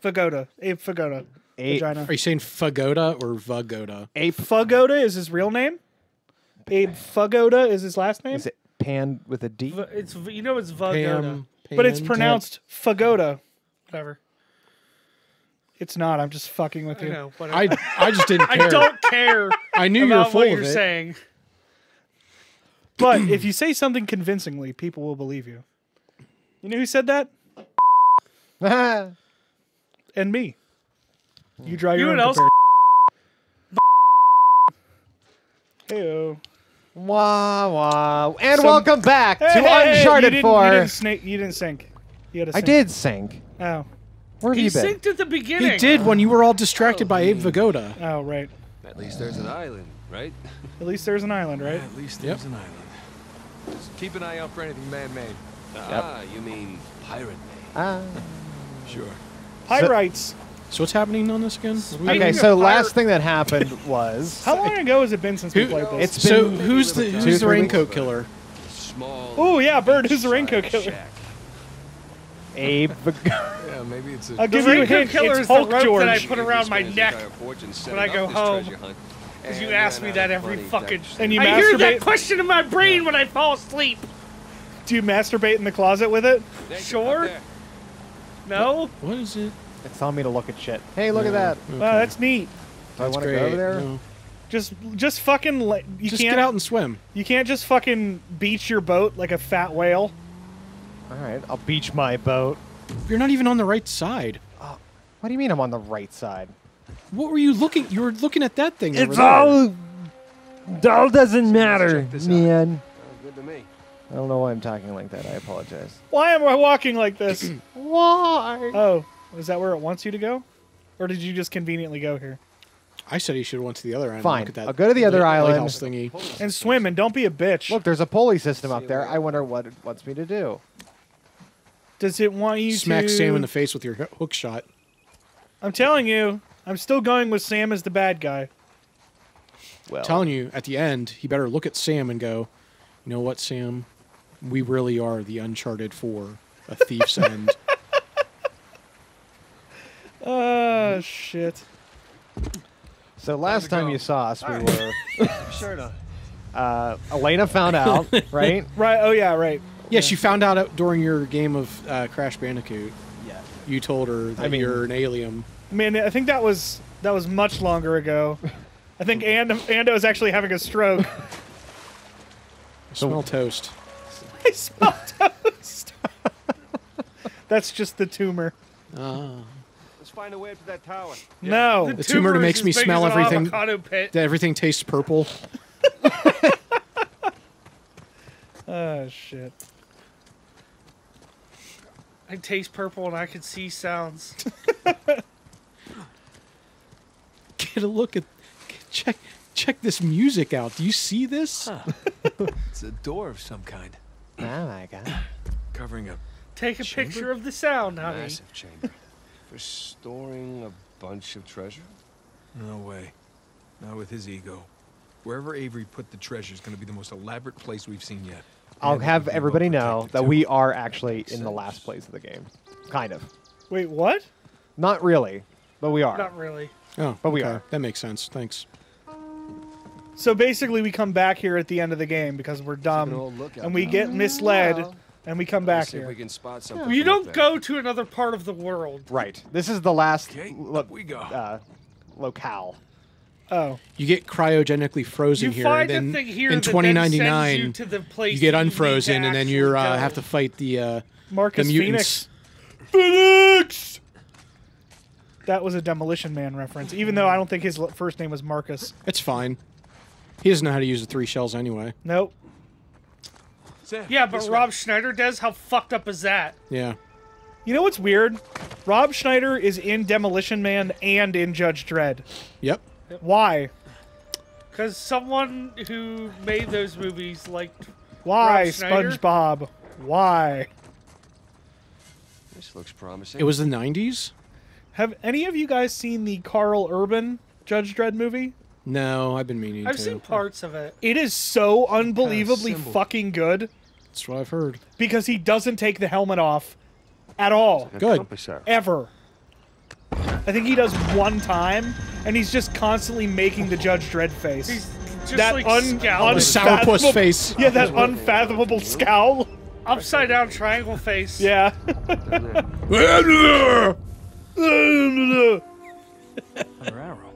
Fagoda. Abe Fagoda. Vagina. Are you saying Fagoda or Vagoda? Abe Fagoda is his real name. Abe Fagoda is his last name. Is it Pan with a D? It's it's Vagoda, Pam, but it's Pan, pronounced Fagoda. Whatever. It's not. I'm just fucking with you. I know, whatever. I just didn't care. I don't care. I knew you were about full what of you're it. saying. But if you say something convincingly, people will believe you. You know who said that? And me. You draw your own and else. Heyo. Wah wah. And Some- welcome back to Uncharted you 4. You didn't sink. You had to I sink. did sink. Oh. Where have He you been? synced at the beginning. He did when you were all distracted by Abe Vagoda. Oh, right. At least there's an island, right? At least there's an island, right? At least there's an island. Just keep an eye out for anything man-made. Ah, you mean pirate-made. Sure. Pyrites. So what's happening on this again? Okay, so last thing that happened was... How long ago has it been since we played this? It's So been who's the 2-3 raincoat weeks. killer? Small. Oh, yeah, Bird. Who's the raincoat killer? shack. Abe. Yeah, maybe it's a. I'll The give you a raincoat hint. killer It's is the Hulk rope George. that I put around my This neck entire fortune when I setting go up this home. treasure hunt, because you and ask ran me out that of every money fucking. And you I hear masturbate- that question in my brain when I fall asleep. Do you masturbate in the closet with it? There you go, Sure. up there. No. What is it? It's telling me to look at shit. Hey, look at that. Okay. Wow, that's neat. Do I That's want to great. go over there? No. Just fucking. You Just can't get out and swim. You can't just fucking beach your boat like a fat whale. All right, I'll beach my boat. You're not even on the right side. What do you mean I'm on the right side? What were you looking? You were looking at that thing. over there. all doesn't matter, check this out. man. Sounds good to me. I don't know why I'm talking like that. I apologize. Why am I walking like this? Why? Oh, is that where it wants you to go? Or did you just conveniently go here? I said he should have went to the other island. Fine. Look at that I'll go to the other island. lighthouse thingy. And swim and don't be a bitch. Look, there's a pulley system up there. I wonder what it wants me to do. Does it want you Smack to... Sam in the face with your hook shot. I'm telling you, I'm still going with Sam as the bad guy. Well, Telling you, at the end, he better look at Sam and go, you know what, Sam? We really are the Uncharted 4, a thief's end. Oh, shit. so last time you saw us, we were... Sure enough. Elena found out, right? Right, oh yeah, right. Yes, you found out during your game of Crash Bandicoot. Yeah. You told her that I mean- you're an alien. Man, I think that was much longer ago. I think Ando is actually having a stroke. I smell toast. I smell toast. That's just the tumor. Let's find a way up to that tower. No. The tumor makes is me as big smell as an everything. avocado pit. That everything tastes purple. Oh, shit. I taste purple and I can see sounds. Get a look at, check this music out. Do you see this? It's a door of some kind, Oh my god. covering a Take a Chamber? picture of the sound, honey. massive chamber for storing a bunch of treasure. No way. Not with his ego. Wherever Avery put the treasure is going to be the most elaborate place we've seen yet. I'll And have it'll be everybody well know protected, that too. we are actually in the last place of the game. Kind of. Wait, what? Not really, but we are. Not really. Oh, But we okay. are. That makes sense. Thanks. So basically, we come back here at the end of the game because we're An dumb, old lookout and we tower. get misled, and we come back See if we here. can spot something. You from up don't there. go to another part of the world. Right. This is the last Okay, lo- up we go. locale. Oh, You get cryogenically frozen You here, find and a then thing here in that then 2099 sends you to the place you get that you need to unfrozen, and then you actually go. have to fight the Marcus mutants. Phoenix. That was a Demolition Man reference, even though I don't think his first name was Marcus. It's fine. He doesn't know how to use the 3 shells anyway. Nope. Sam, Yeah, but this Rob way. Schneider does? How fucked up is that? Yeah. You know what's weird? Rob Schneider is in Demolition Man and in Judge Dredd. Yep. Why? Because someone who made those movies liked... Why, Rob Schneider? SpongeBob? Why? This looks promising. It was the 90s? Have any of you guys seen the Carl Urban Judge Dredd movie? No, I've been meaning I've to. seen parts of it. It is so unbelievably symbol. fucking good That's what I've heard. because he doesn't take the helmet off at all. A Good. compass arrow. Ever. I think he does one time, and he's just constantly making the Judge Dredd face. He's just That like un- scowling. Sourpuss face. Yeah, that unfathomable scowl. Upside down triangle face. Yeah. Another arrow.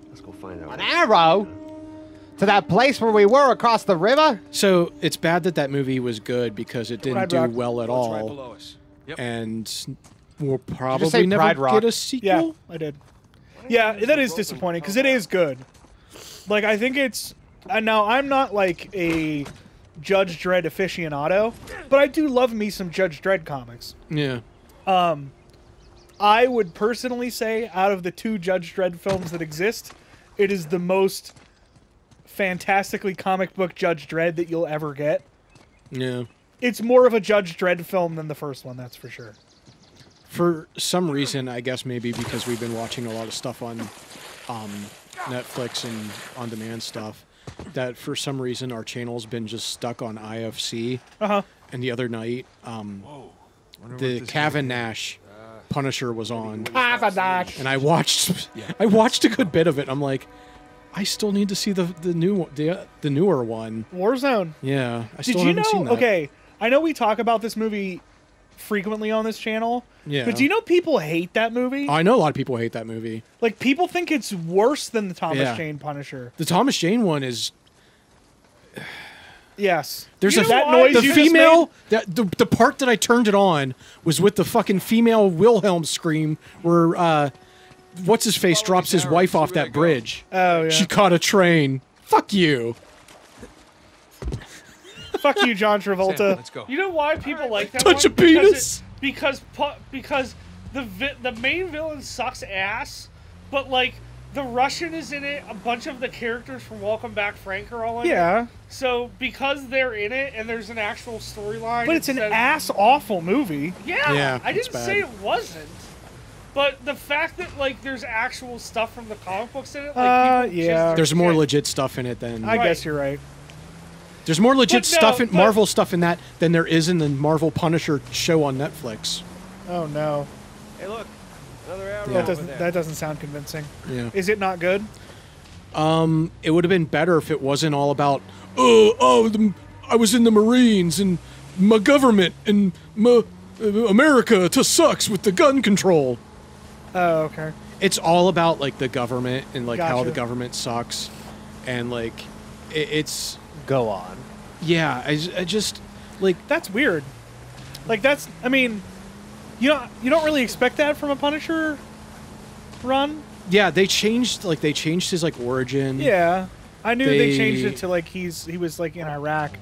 Let's go find out. An arrow? To that place where we were across the river? So it's bad that that movie was good because it didn't Pride do Rock. well at It's right all, below us. Yep. and we'll say probably never Pride Rock? get a sequel. Yeah, I did. Yeah, that is disappointing because it is good. Like, I think it's. Now, I'm not like a Judge Dredd aficionado, but I do love me some Judge Dredd comics. Yeah. I would personally say, out of the 2 Judge Dredd films that exist, it is the most fantastically comic book Judge Dredd that you'll ever get. Yeah. It's more of a Judge Dredd film than the first one, that's for sure. For some reason, I guess maybe because we've been watching a lot of stuff on Netflix and on-demand stuff, that for some reason our channel's been just stuck on IFC. Uh-huh. And the other night, the Cavan Nash Punisher was on, Cavendish. and I watched a good bit of it. I'm like, I still need to see the newer one. Warzone. Yeah, I Did still you haven't know? seen that. Okay, I know we talk about this movie frequently on this channel. Yeah. But do you know people hate that movie? I know a lot of people hate that movie. Like, people think it's worse than the Thomas Yeah. Jane Punisher. The Thomas Jane one is Yes. there's You a know that noise the you just female the part that I turned it on was with the fucking female Wilhelm scream where what's his face Follow drops these his arrows, wife see off where that they go. bridge. Oh, yeah. She caught a train. Fuck you. Fuck you, John Sam, Travolta. let's go. You know why people like that Touch one? a penis? Because the main villain sucks ass, but like the Russian is in it. A bunch of the characters from Welcome Back Frank are all in it. Yeah. So because they're in it and there's an actual storyline, But it's an instead- ass-awful movie. Yeah, Yeah, I it's didn't say bad. it wasn't. But the fact that like there's actual stuff from the comic books in it, Yeah. like people just There's more shit. legit stuff in it than I Right. guess you're right. there's more legit But no, stuff in but- Marvel stuff in that than there is in the Marvel Punisher show on Netflix. Oh, no. Hey, look. Another arrow That over there. that doesn't sound convincing. Yeah. Is it not good? It would have been better if it wasn't all about I was in the Marines and my government and America sucks with the gun control. Oh, okay. It's all about like the government and like how Gotcha. the government sucks, and like it's Go on. yeah. I just like That's weird. Like, that's... I mean, you don't really expect that from a Punisher run? yeah. They changed his like origin. Yeah. I knew they changed They- it to, like, he was, like, in Iraq.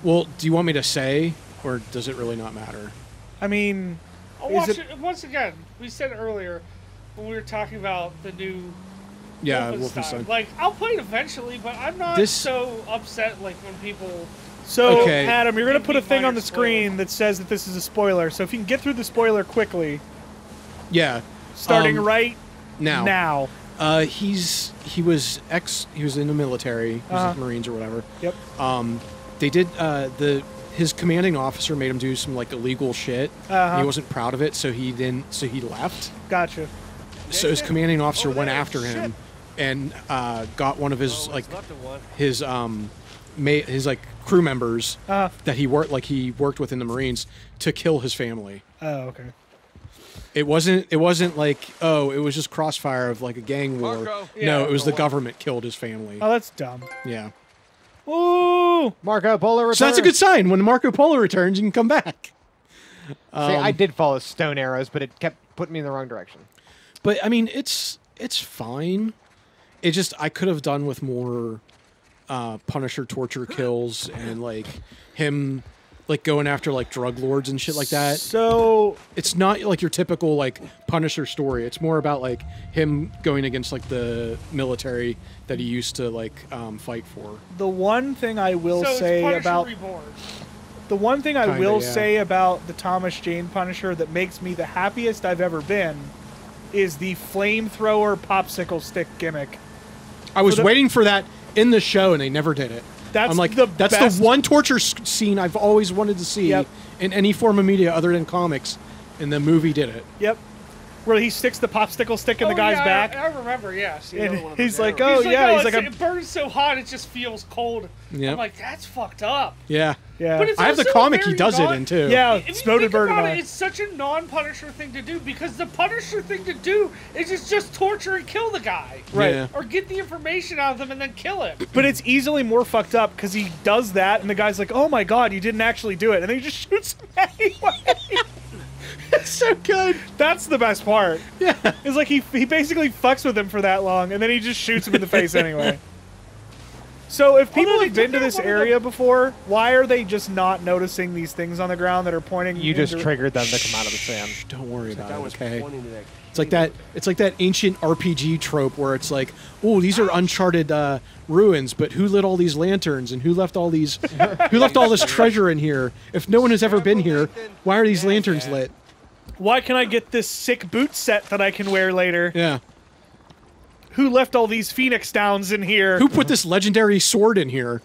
Well, do you want me to say, or does it really not matter? I mean... I'll Is watch it- it once again. We said earlier when we were talking about the new Yeah, Wolfenstein. Wolfenstein. Like, I'll play it eventually, but I'm not This- so upset like when people. So, Okay. Adam, you're going to Give put a me thing on minor the screen that says that this is a spoiler. So if you can get through the spoiler quickly, Yeah. starting right Now. now. He was in the military. He was in the Marines or whatever. Yep. They did his commanding officer made him do some like illegal shit. Uh-huh. He wasn't proud of it, so he left. Gotcha. So his commanding officer Over went there, after him shit. and got one of his Oh, like what's left of one. his like crew members Uh, that he worked with in the Marines to kill his family. oh, okay. It wasn't like, oh, it was just crossfire of like a gang war. Marco. No, Yeah, it was the go on. government killed his family. Oh, that's dumb. Yeah. Ooh! Marco Polo returns. So that's a good sign. When Marco Polo returns, you can come back. See, I did follow stone arrows, but it kept putting me in the wrong direction. But I mean, it's fine. It just I could have done with more Punisher torture kills and like him like going after like drug lords and shit like that. So, It's not like your typical like Punisher story. It's more about like him going against like the military that he used to like fight for. the one thing I will So say it's Punisher about Reborn. the one thing I Kinda, will yeah. say about the Thomas Jane Punisher that makes me the happiest I've ever been is the flamethrower popsicle stick gimmick. I was the- waiting for that in the show and they never did it. That's I'm like, the that's best- the one torture scene I've always wanted to see Yep. in any form of media other than comics. In the movie, did it? Yep. Where he sticks the popsicle stick in the guy's back. I remember, yes. And he's like, oh, yeah. He's like, it burns so hot it just feels cold. Yep. I'm like, that's fucked up. Yeah. Yeah. But it's I have the also comic he very does it in, too. Yeah, If you Smoted think Bird and about I. it, it's such a non-Punisher thing to do because the Punisher thing to do is just torture and kill the guy. Right. Yeah. Or get the information out of them and then kill him. But it's easily more fucked up because he does that, and the guy's like, oh my god, you didn't actually do it. And then he just shoots him anyway. It's so good. That's the best part. Yeah. It's like he basically fucks with him for that long, and then he just shoots him in the face anyway. So if people have been to this area before, why are they just not noticing these things on the ground that are pointing? You just triggered them to come out of the sand. Shh, don't worry about it, okay? That It's like that ancient RPG trope where it's like, oh, these are Uncharted ruins, but who lit all these lanterns and who left all this treasure in here? If no one has ever been here, why are these lanterns lit? Why can I get this sick boot set that I can wear later? Yeah. Who left all these Phoenix Downs in here? Who put this legendary sword in here?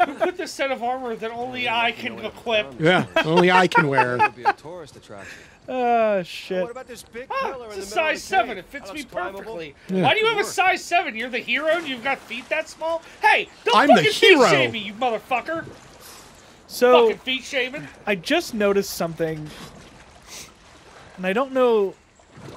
Who put this set of armor that only I can equip? Yeah, only I can wear. would be a tourist attraction. Oh, shit. What about this big pillar It's in a the middle of size the 7. cave? It fits That me looks climbable. perfectly. Yeah. Why do you have a size 7? You're the hero and you've got feet that small? Hey, don't I'm the fucking feet hero. shame me, you motherfucker. So Fucking feet shaming. I just noticed something, and I don't know.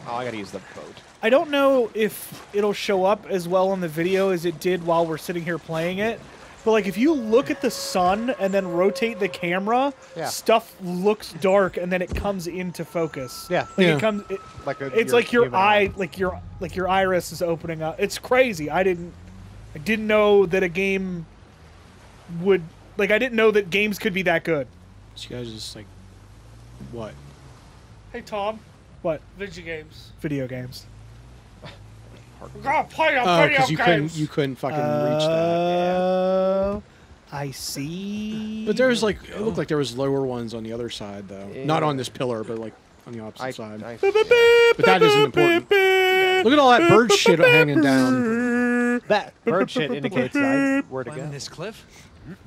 Oh, I gotta use the boat. I don't know if it'll show up as well on the video as it did while we're sitting here playing it. But like, if you look at the sun and then rotate the camera, Yeah. stuff looks dark and then it comes into focus. Yeah. Like Yeah. it comes. Like It's like your human eye, like your iris is opening up. It's crazy. I didn't know that a game would like. I didn't know that games could be that good. So you guys just like, what? Hey, Tom. What Video games. video games? We're gonna play Oh, video because games. you couldn't fucking reach that. Oh, I see. But there's like, it looked like there was lower ones on the other side though. Not on this pillar, but like on the opposite side. But that isn't important. Look at all that bird shit hanging down. That bird shit indicates where to Climbing go. this cliff?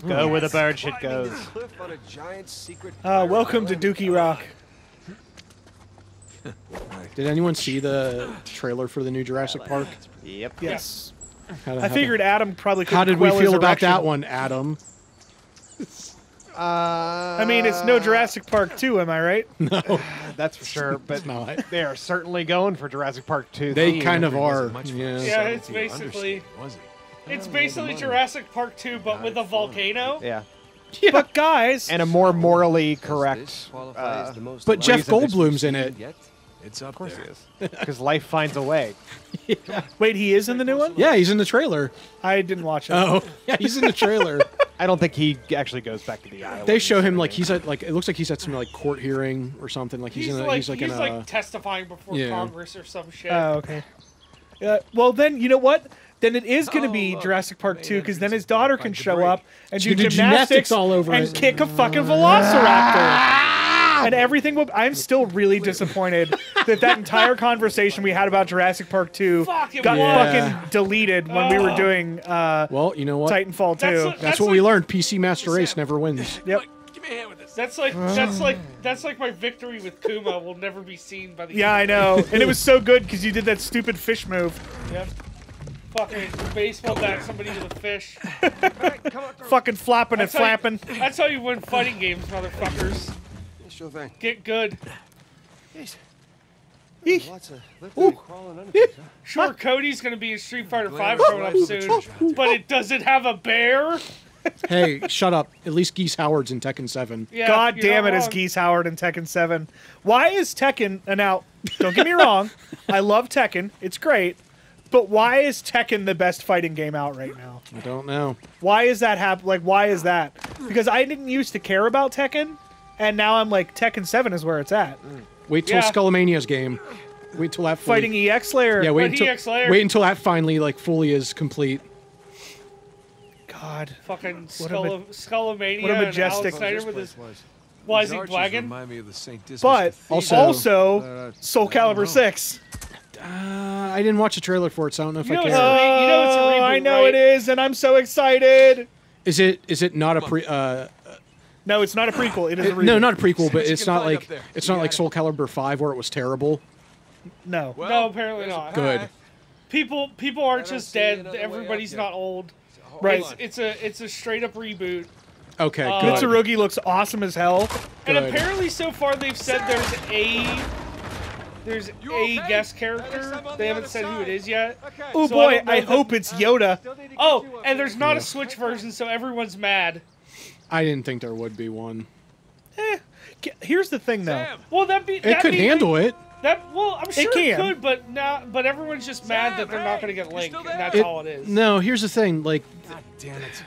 Go where the bird shit goes. Cliff on a giant secret Welcome to Dookie Rock. Did anyone see the trailer for the new Jurassic Park? Yep. Yes. How I figured Adam probably could. How did we feel about that one, Adam? I mean, it's no Jurassic Park 2, am I right? No, That's for sure. But not. they are certainly going for Jurassic Park 2. They theme. kind of are. Much Yeah. Yeah, it's basically Jurassic Park 2, but with a volcano. Yeah. But guys, And a more morally This correct. qualifies the most But Jeff Reason to Goldblum's in it. yet. It's up Of course there. he is. Because life finds a way. wait, he is in the new one? Yeah, he's in the trailer. I didn't watch it. Oh, yeah, he's in the trailer. I don't think he actually goes back to the island. They show him like he's at like it looks like he's at some like court hearing or something. Like He's in a, like, he's like in a testifying before Yeah. Congress or some shit. Oh, okay. Well, then you know what? Then it is going to be Jurassic Park 2 because then his daughter can show up and She do can do gymnastics gymnastics all over and it. kick a fucking velociraptor. And everything will. I'm still really disappointed that entire conversation we had about Jurassic Park 2 Fuck, it got was. fucking deleted when we were doing well, you know what? Titanfall 2. That's what we learned. PC Master Race never wins. Yep. Give me a hand with this. That's like my victory with Kuma will never be seen by the. Yeah, I know. And it was so good because you did that stupid fish move. Yep. Fucking baseball bat somebody with a fish. Fucking flopping and That's how you- flapping. That's how you win fighting games, motherfuckers. Sure thing. Get good. Yeesh. Lots of lifting and crawling under things, huh? Sure, Cody's gonna be in Street Fighter 5 coming up soon, but it doesn't have a bear. Hey, shut up. At least Geese Howard's in Tekken 7. Yeah, God you're damn not it, is wrong. Geese Howard in Tekken 7. Why is Tekken... Now, don't get me wrong. I love Tekken. It's great. But why is Tekken the best fighting game out right now? I don't know. Why is that Like, why is that? Because I didn't used to care about Tekken, and now I'm like, Tekken 7 is where it's at. Wait till Yeah. Skullomania's game. Wait till that Fighting EX Layer. Yeah, But EX Layer- wait until that finally like fully is complete. God. Fucking What a ma- Skullomania what a and majestic- Alex Snyder with his Was. Wazzy Archers Wagon. remind me of the St. Dismas But Cathedral. also, Soul Calibur 6. I didn't watch the trailer for it, so I don't know if You know I it's care. a you know it's a reboot, I know right? it is, and I'm so excited. Is it not a No, it's not a prequel. It is a reboot. No, not a prequel, but you it's can not find like up there. it's not You like got Soul Calibur 5 where it was terrible. No. Well, No, apparently there's a not. Good. People aren't I don't just see dead. another way Everybody's up not yet. old. Hold Right. on. It's a straight up reboot. Okay, good. Mitsurugi looks awesome as hell. And Good. apparently so far they've said there's You a okay? guest Next character. time on They the haven't other said who it side. is yet. Okay. Oh So boy, don't know I that- hope it's Yoda. Oh, and there's not a Switch version, so everyone's mad. I didn't think there would be one. Here's the thing, though. Sam, Well, It could handle it. I'm sure it can. could, but everyone's just mad that they're not going to get Link, still and that's there? all it is. No, here's the thing. Like, God damn it.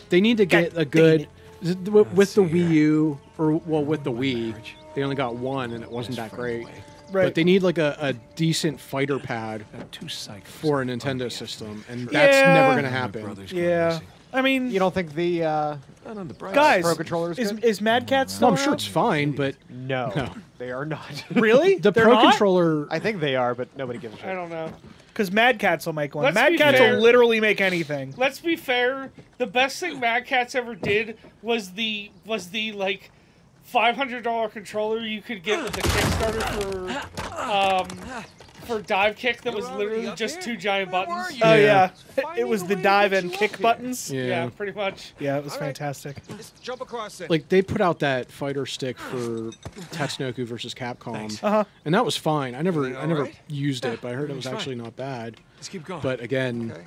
they need to get God a good with the see here. Wii U or with the Wii. They only got one, and it wasn't that great. Right. But they need like a decent fighter pad Got two psychos. for a Nintendo system, and that's Yeah. never gonna happen. Yeah. I mean, You don't think the Not on the bright guys, Pro controller is good? Mad Cat No, still I'm sure out? it's fine, but No, No. they are not. Really? the They're Pro not? controller. I think they are, but nobody gives a shit. I don't know. Because Mad Cats will make one. Let's Mad be Cats fair. will literally make anything. Let's be fair. The best thing Mad Catz ever did was the like $500 controller you could get with the Kickstarter for dive kick that was You're already literally up just here? 2 giant Where buttons. were you? Oh Yeah. yeah, it was the dive and kick buttons. Yeah. Yeah, pretty much. Yeah, it was All right. fantastic. Just jump across it. Like they put out that fighter stick for Tatsunoko versus Capcom, Thanks. and that was fine. I never Everything all right? used it, but I heard it was Everything's actually not bad. Let's keep going. But again, Okay.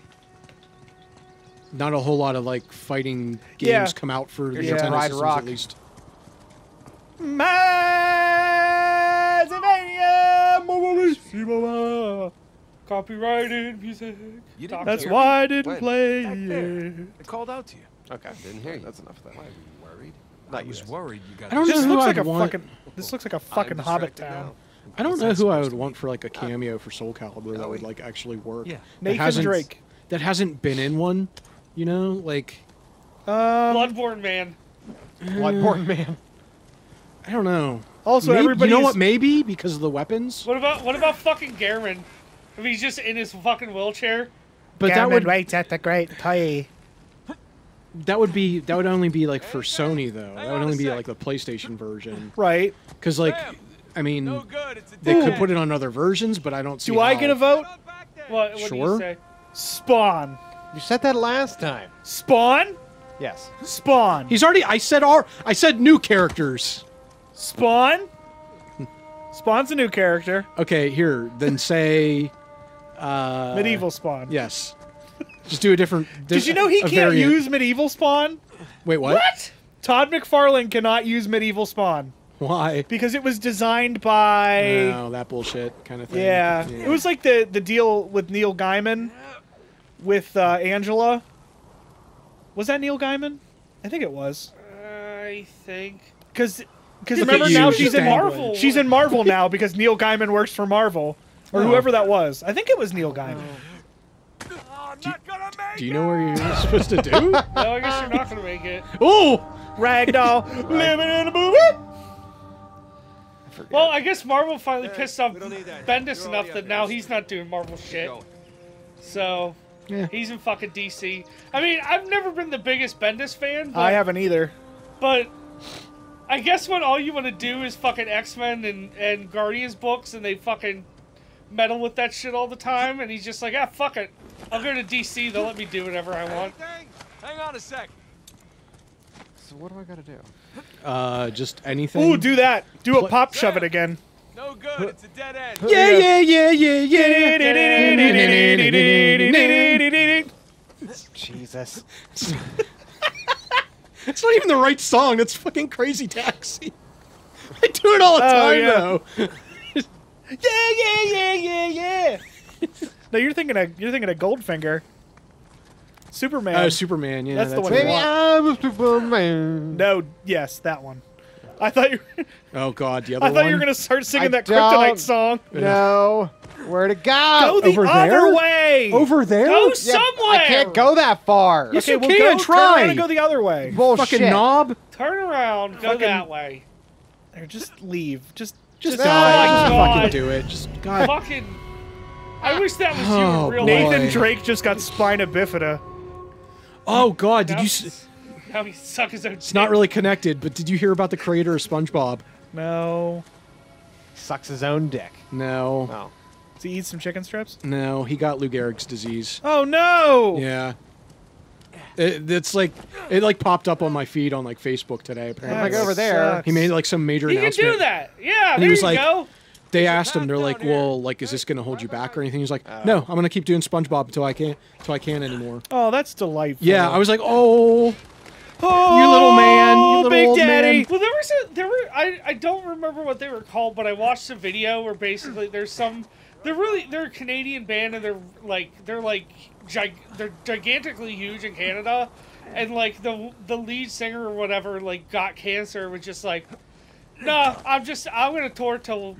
not a whole lot of like fighting games Yeah. come out for the Here's your Nintendo Ride systems Rock. at least. Copyrighted music. You didn't That's hear why I me? didn't When? play Back there. it. I called out to you. Okay, Didn't hear you. That's enough of that. Why were you worried? Not I you was guys. worried you got I don't know This who looks I'd like a want. fucking. This looks like a fucking Hobbit distracted town. now. I don't What's know that who I supposed would to want be? for like a cameo for Soul Calibur that would Ellie? like actually work. Yeah. That Nathan hasn't- Drake. That hasn't been in one, you know, like Bloodborne man. Bloodborne Man. I don't know. Also, Maybe- everybody. you know what? Maybe because of the weapons, What about fucking Garin? If he's just in his fucking wheelchair. but that would waits at the great toy. that would only be like for Sony though. That would on only a be sec. like the PlayStation version. Right. Because like, Sam, I mean, No good. It's a they dead could end. put it on other versions, but I don't see. Do I how. get a vote? Get back there. What do you Sure. say? Spawn. You said that last time. Spawn. Yes. Spawn. He's already. I said new characters. Spawn. Spawn's a new character. Okay, here then say. Medieval Spawn. Yes. Just do a different. Did you know he a can't variant. use Medieval Spawn? Wait, what? What? Todd McFarlane cannot use Medieval Spawn Why? because it was designed by. No, that bullshit kind of thing. Yeah. It was like the deal with Neil Gaiman with Angela. Was that Neil Gaiman? I think it was. I think. Because Look remember at you, now just she's in dangling. Marvel. She's in Marvel now because Neil Gaiman works for Marvel or Oh. whoever that was. I think it was Neil Gaiman. Oh, I'm not gonna make Do you know where you're supposed to do? No, I guess you're not gonna make it. Oh, Ragdoll living in a movie. Well, I guess Marvel finally pissed off we don't need that. Bendis You're enough already that up now here. he's not doing Marvel shit. Go. So Yeah. he's in fucking DC. I mean, I've never been the biggest Bendis fan, but, I haven't either. but I guess when all you want to do is fucking X-Men and Guardians books and they fucking meddle with that shit all the time, and he's just like, ah, fuck it. I'll go to DC, they'll let me do whatever I want. Hang on a sec. So what do I gotta do? just anything. Ooh, do that. Do a Pl- pop shove it again. No good. It's a dead end. Yeah. Jesus. It's not even the right song. That's fucking Crazy Taxi. I do it all the time yeah. though. Yeah. No, you're thinking of Goldfinger. Superman. Oh, Superman. Yeah, That's the one. Maybe want. I'm a Superman. No, yes, that one. I thought you. Oh God, the other I thought one. you were gonna start singing I that Kryptonite don't- song. No. Where to Go go? the over other there? way. Over there. Go Yeah, somewhere! I can't go that far. Yes, Okay, you well, can. go, turn Try. around and go the other way. Bullshit. Fucking knob. Turn around, go Fucking- that way. Or just leave. Just Just Ah. die. Just God. fucking do it. Just God. Fucking. I wish that was Oh, you in real boy. life. Nathan Drake just got spina bifida. Oh God, did you? That's- Now he suck his own. It's not really connected, but did you hear about the creator of SpongeBob? No. Sucks his own dick. No. No. Does he eat some chicken strips? No, he got Lou Gehrig's disease. Oh no! Yeah. It's like it like popped up on my feed on like Facebook today. Apparently, Like over there. sucks. he made like some major He can announcement. do that. Yeah, And there he was you like, go. They asked him, they're like, "Well, like, is this going to hold you back or anything?" He's like, "No, I'm going to keep doing SpongeBob until I can't anymore." Oh, that's delightful. Yeah, I was like, "Oh, Oh, you little man, you little Big old Daddy. man." Well, I don't remember what they were called, but I watched a video where basically they're a Canadian band and they're gigantically huge in Canada, and like the lead singer or whatever like got cancer and was just like, nah, I'm gonna tour till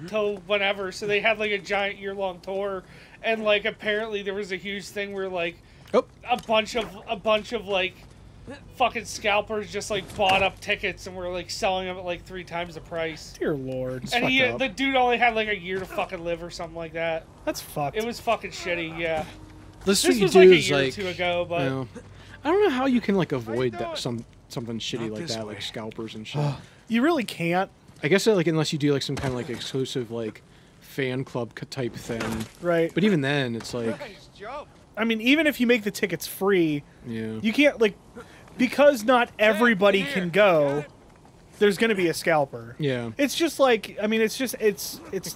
whenever. So they had like a giant year-long tour, and like apparently there was a huge thing where like a bunch of like fucking scalpers just like bought up tickets and were like selling them at like 3 times the price. Dear Lord. And the dude only had like a year to fucking live or something like that. That's fucked. It was fucking shitty, yeah. This This what you was do like a is year or like, two ago, but you know, I don't know how you can like avoid that something shitty Not like this that, way. like scalpers and shit. You really can't. I guess like unless you do like some kind of like exclusive like fan club type thing. Right. But even then, it's like, I mean, even if you make the tickets free, yeah, you can't, like, because not everybody can go, there's going to be a scalper. yeah. It's just like, I mean, it's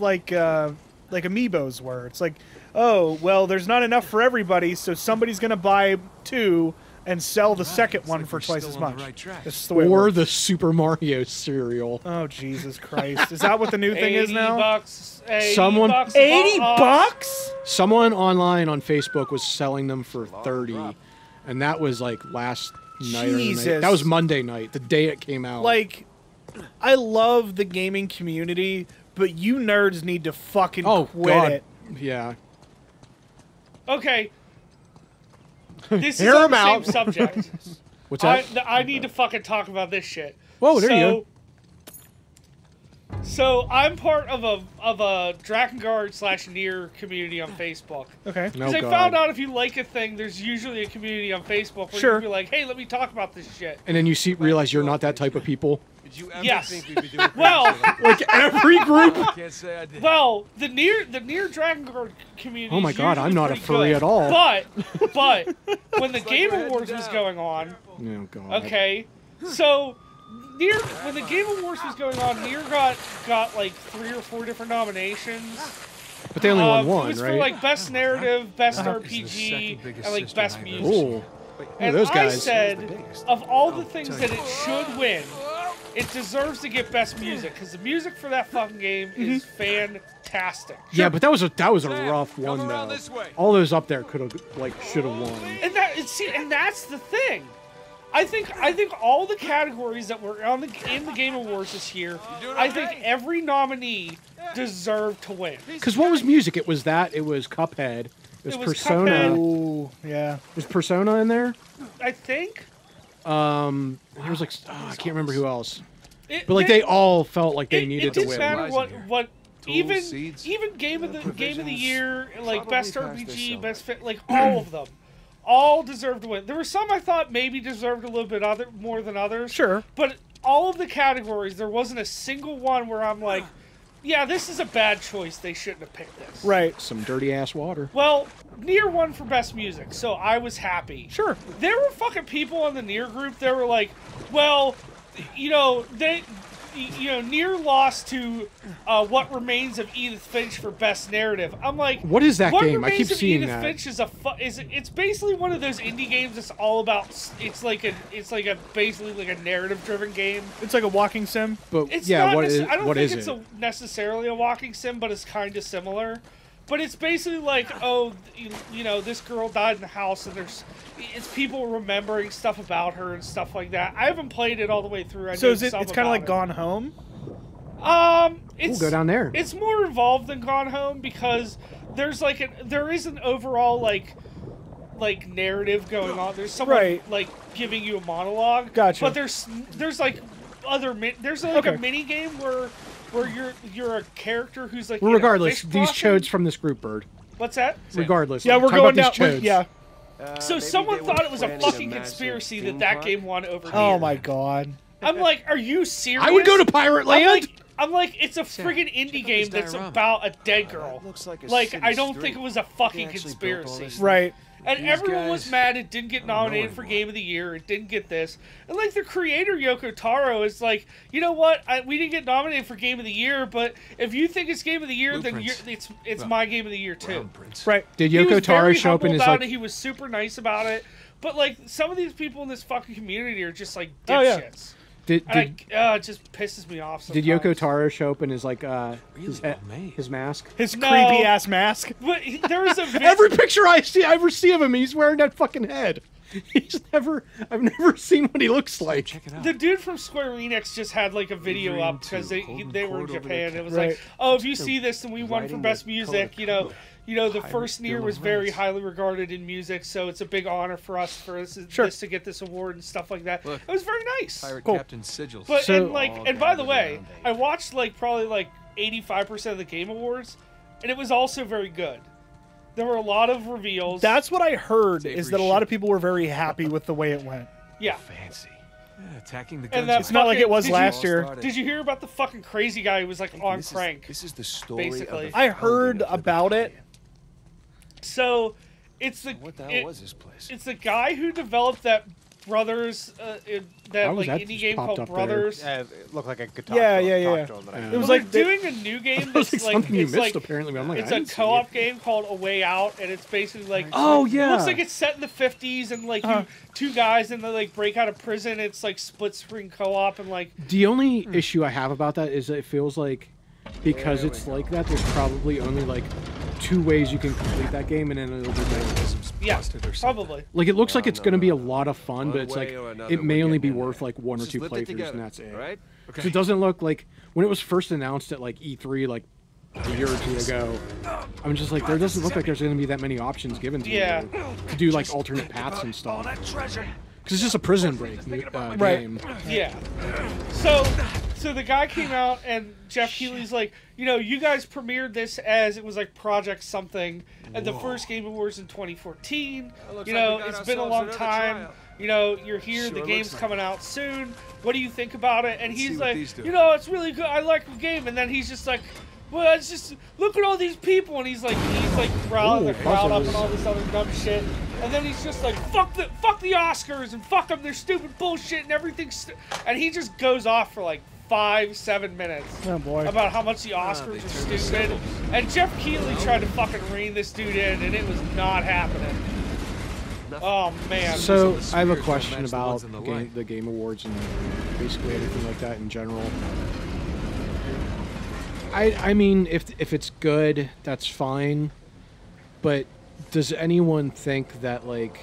like Amiibos were. It's like, oh, well, there's not enough for everybody, so somebody's going to buy 2 and sell the second one for twice as much. This is the way it Or works. the Super Mario cereal. Oh, Jesus Christ. Is that what the new thing is now? $80. Someone- $80 $80 bucks? bucks? Someone online on Facebook was selling them for 30, and that was like last night. Or the night. Jesus. That was Monday night, the day it came out. Like, I love the gaming community, but you nerds need to fucking oh quit god, it. yeah. Okay. This is Hear on him the out. same subject. What's that? I need to fucking talk about this shit. Whoa, there you go. So I'm part of a Drakengard / Nier community on Facebook. Okay. No Because I god. found out if you like a thing, there's usually a community on Facebook where Sure. you can be like, hey, let me talk about this shit. And then you realize you're not that type of people. Did you ever Yes. think we'd be doing Well, Like every group. Can't say I did. well, the Nier Drakengard community. Oh my is god, I'm usually not a pretty furry good. at all. But when the Game we're heading Awards was down. going on, Oh god. okay, so when the Game Awards was going on, Nier got like 3 or 4 different nominations. But they only won It one, was right? for like best narrative, best Is the RPG, second biggest and like sister best I've music. ever Oh, look at And those I guys. said, of all the things that it should win, it deserves to get best music because the music for that fucking game is fantastic. Yeah, but that was a rough come one around though. this way. All those up there could have should have won. And that's the thing. I think all the categories that were in the Game Awards this year, doing I okay? think every nominee deserved to win. Because what was music? It was Cuphead. It was It was Persona. Cuphead. Ooh, yeah. Was Persona in there? I think. There was like I can't remember who else. It, But like they all felt like they it needed to didn't win. matter Rising here. what Tools, seeds, even game of the provisions, year, like best probably past RPG, their best fit, like all of them, all deserved to win. There were some I thought maybe deserved a little bit more than others. Sure. But all of the categories, there wasn't a single one where I'm like, yeah, this is a bad choice. They shouldn't have picked this. Right. Some dirty ass water. Well, Nier won for best music, so I was happy. Sure. There were fucking people on the Nier group that were like, well, Nier lost to What Remains of Edith Finch for best narrative. I'm like, What is that What game? I Remains keep of seeing Edith that. Finch is it's basically one of those indie games that's all about basically like a narrative driven game. It's like a walking sim. But It's yeah, not what is I don't what think is it's it? necessarily a walking sim, but it's kind of similar. But it's basically like, oh, this girl died in the house, and it's people remembering stuff about her and stuff like that. I haven't played it all the way through. So it's kind of like Gone Home? It's Ooh, go down there. It's more involved than Gone Home because there is an overall like narrative going on. There's someone Right. like giving you a monologue. Gotcha. But there's like there's like Okay. a mini game where you're a character who's like. Well, in a regardless, fish these costume. chodes from this group, Bird. What's that? Regardless, Yeah, we're talk going about down. these chodes. Yeah. So someone thought it was a fucking conspiracy that game won over here. Oh my god. I'm like, are you serious? I would go to Pirate Land. I'm like, it's a friggin' indie game that's about a dead girl. Like, I don't think it was a fucking conspiracy. Right. And everyone was mad it didn't get nominated for Game of the Year. It didn't get this. And, like, the creator, Yoko Taro, is like, you know what? We didn't get nominated for Game of the Year, but if you think it's Game of the Year, then it's my Game of the Year, too. Right. Did Yoko Taro show up in his, like... He was super nice about it. But, like, some of these people in this fucking community are just, like, dipshits. Oh, yeah. It just pisses me off sometimes. Did Yoko Taro show up in his, like, his mask? His creepy-ass mask? But there was a every picture I ever see of him, he's wearing that fucking head. I've never seen what he looks like. Check it out. The dude from Square Enix just had, like, a video up because they were in Japan. It was like, oh, if you see this, then we won for Best Music, You know, the first Nier was very highly regarded in music, so it's a big honor for us this to get this award and stuff like that. Look, it was very nice. Pirate Captain Sigils. But and by the way, I watched probably 85% of the Game Awards, and it was also very good. There were a lot of reveals. That's what I heard, is that a lot of people were very happy with the way it went. Yeah. Fancy. Yeah, attacking the guns. It's not like it was last year. Did you hear about the fucking crazy guy who was on crank? This is the story. Basically. I heard about it. So, it's the what the hell was this place? It's the guy who developed that Brothers, indie game called Brothers. It looked like a guitar. Yeah. It was like doing a new game that's like something you missed apparently. I'm like, it's a co-op game called A Way Out, and it's basically like it looks like it's set in the 50s, and like two guys and they like break out of prison. It's like split screen co-op, and like the only issue I have about that is that it feels like because it's like that, there's probably only like 2 ways you can complete that game, and then it'll be better. Yeah, probably. Like it looks like it's going to be a lot of fun, but it's like it may only be worth like 1 or 2 playthroughs, and that's it. Right? Okay. It doesn't look like when it was first announced at like E3 like a year or 2 ago. I'm just like, there doesn't look like there's going to be that many options given to you to do like alternate paths and stuff. Because it's just a prison break game. Yeah. So the guy came out, and Jeff Keighley's like, you guys premiered this as it was like Project something at the first Game Awards in 2014. It's been a long time. You're here. The game's coming out soon. What do you think about it? And he's like, it's really good. I like the game. And then he's just like, well, it's just look at all these people, and he's like riled the crowd up and all this other dumb shit. And then he's just like, fuck the Oscars and fuck them, they're stupid bullshit and everything's and he just goes off for like 5-7 minutes about how much the Oscars are stupid. And Jeff Keighley tried to fucking rein this dude in, and it was not happening. Oh man. So I have a question about the Game Awards and basically everything like that in general. I mean, if it's good, that's fine. But does anyone think that like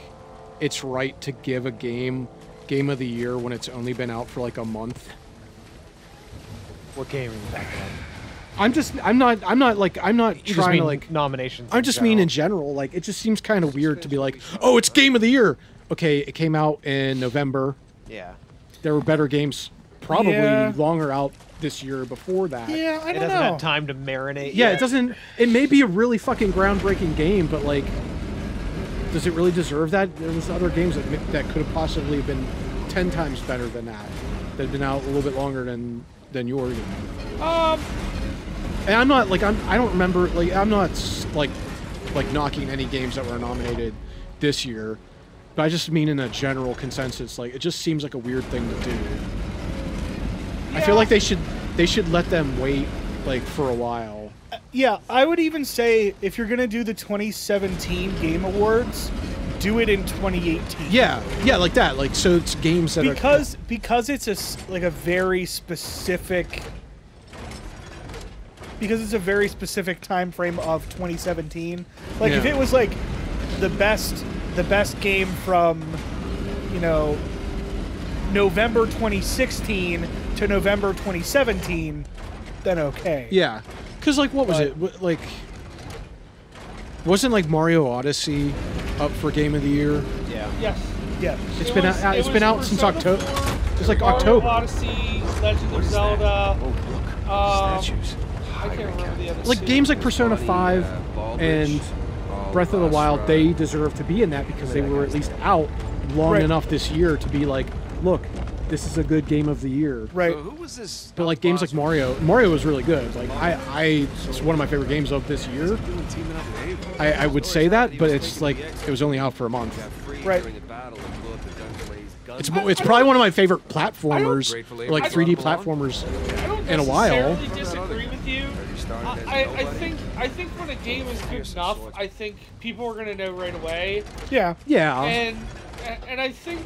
it's right to give a game of the year when it's only been out for like a month? What game are you talking about? I'm not trying to like nominations. I just mean in general. Like it just seems kind of weird to be like, oh, it's game of the year. Okay, it came out in November. Yeah. There were better games probably longer out this year before that. Yeah, I don't know. It doesn't have time to marinate. Yeah, it doesn't. It may be a really fucking groundbreaking game, but like, does it really deserve that? There's other games that could have possibly been 10 times better than that. That have been out a little bit longer than yours. And I'm not like I don't remember like I'm not like knocking any games that were nominated this year, but I just mean in a general consensus. Like it just seems like a weird thing to do. I feel like they should let them wait like for a while. Yeah, I would even say if you're gonna do the 2017 Game Awards, do it in 2018. Yeah, like that. Like so, it's games that because it's a very specific. Because it's a very specific time frame of 2017. Like if it was like the best game from, November 2016 to November 2017, then okay. Yeah, because like what was it? Like wasn't like Mario Odyssey up for Game of the Year? Yeah. Yes. Yeah. It's been out since October. It's like October. Mario Odyssey, Legend of Zelda. Oh, look, statues. I can't remember the other. Like games like Persona 5 and Breath of the Wild, they deserve to be in that because they were at least out long enough this year to be like, look, this is a good game of the year. Right. So who was this? But like games like Mario was really good. Like it's one of my favorite games of this year. I would say that, but it's like it was only out for a month. Right. It's probably one of my favorite platformers, like 3D platformers, in a while. I don't necessarily disagree with you. I think when a game is good enough, I think people are gonna know right away. Yeah. Yeah. And I think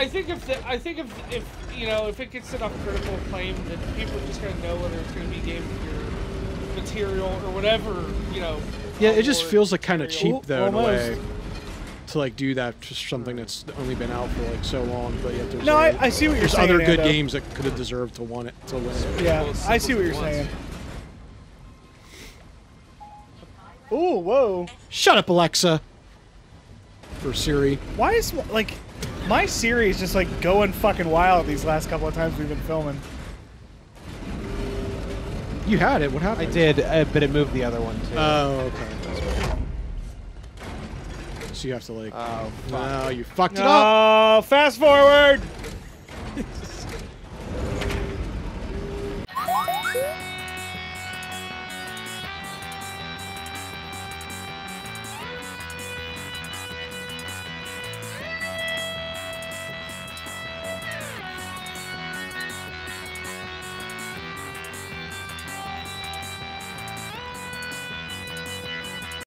if you know, if it gets enough critical acclaim, then people are just gonna know whether it's gonna be Game of the Year material or whatever, you know. Yeah, it just feels like kind of cheap though in a Almost. way to like do that for something that's only been out for like so long. But yet there's No, I see what you're there's saying. other good Ando. games that could have deserved to win it. Yeah, I see what you're saying. Ooh, whoa. Shut up, Alexa. For Siri. Why is, like, my Siri is just, like, going fucking wild these last couple of times we've been filming. You had it. What I happened? did, but it moved the other one too. Oh, okay. So you have to like. Oh, fuck. No, you fucked it up. Oh, fast forward!